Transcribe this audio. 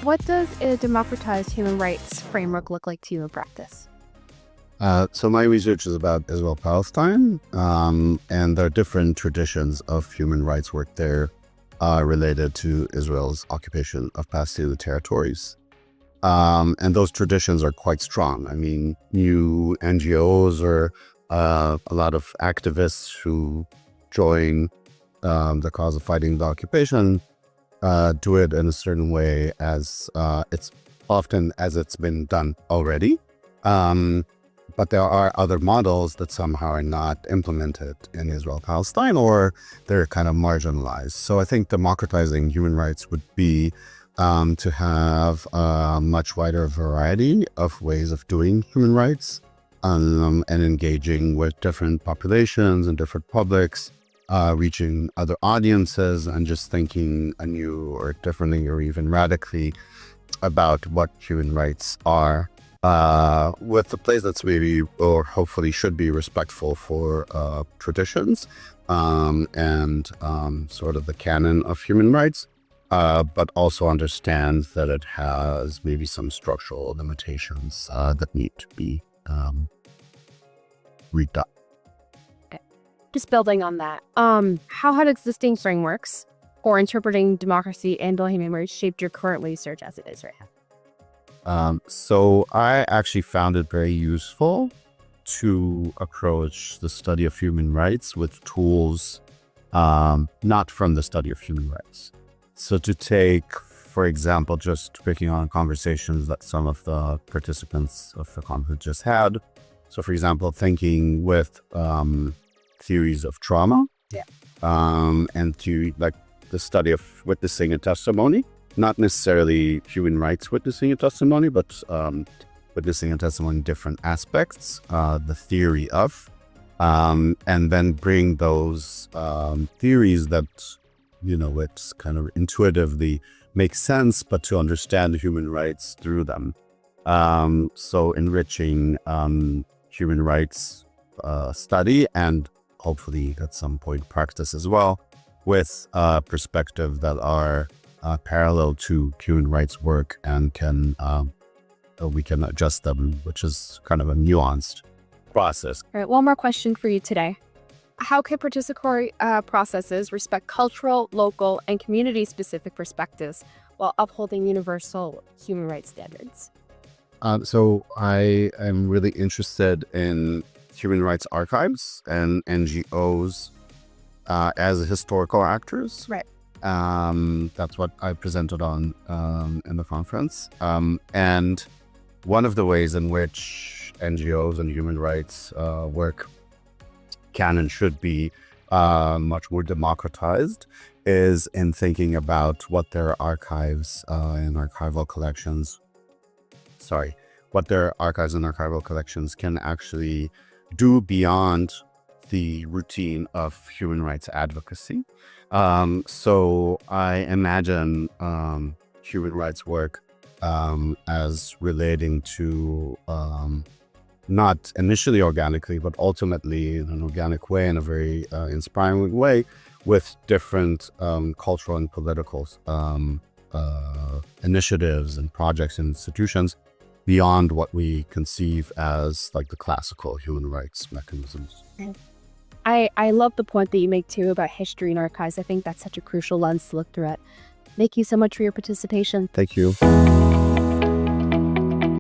What does a democratized human rights framework look like to you in practice? So my research is about Israel-Palestine, and there are different traditions of human rights work there related to Israel's occupation of Palestinian territories. And those traditions are quite strong. I mean, new NGOs or a lot of activists who join the cause of fighting the occupation do it in a certain way as it's been done already. But there are other models that somehow are not implemented in Israel-Palestine, or they're kind of marginalized. So I think democratizing human rights would be to have a much wider variety of ways of doing human rights and engaging with different populations and different publics, reaching other audiences and just thinking anew or differently or even radically about what human rights are. With a place that's maybe or hopefully should be respectful for traditions and sort of the canon of human rights, but also understands that it has maybe some structural limitations that need to be redone. Okay. Just building on that, how had existing frameworks for interpreting democracy and human rights shaped your current research as it is right now? So I actually found it very useful to approach the study of human rights with tools not from the study of human rights. So to take, for example, just picking on conversations that some of the participants of the conference just had. So for example, thinking with theories of trauma and to like the study of witnessing and testimony. Not necessarily human rights witnessing a testimony, but witnessing a testimony in different aspects, the theory of, and then bring those theories that, it's kind of intuitively makes sense, but to understand human rights through them. So enriching human rights study and hopefully at some point practice as well with perspective that are parallel to human rights work and we can adjust them, which is kind of a nuanced process. All right, one more question for you today. How can participatory processes respect cultural, local, and community-specific perspectives while upholding universal human rights standards? So I am really interested in human rights archives and NGOs as historical actors. Right. That's what I presented on in the conference. And one of the ways in which NGOs and human rights work can and should be much more democratized is in thinking about what their archives and archival collections, can actually do beyond the routine of human rights advocacy. So I imagine human rights work as relating to not initially organically, but ultimately in an organic way, in a very inspiring way, with different cultural and political initiatives and projects and institutions beyond what we conceive as like the classical human rights mechanisms. I love the point that you make too about history and archives. I think that's such a crucial lens to look through it. Thank you so much for your participation. Thank you.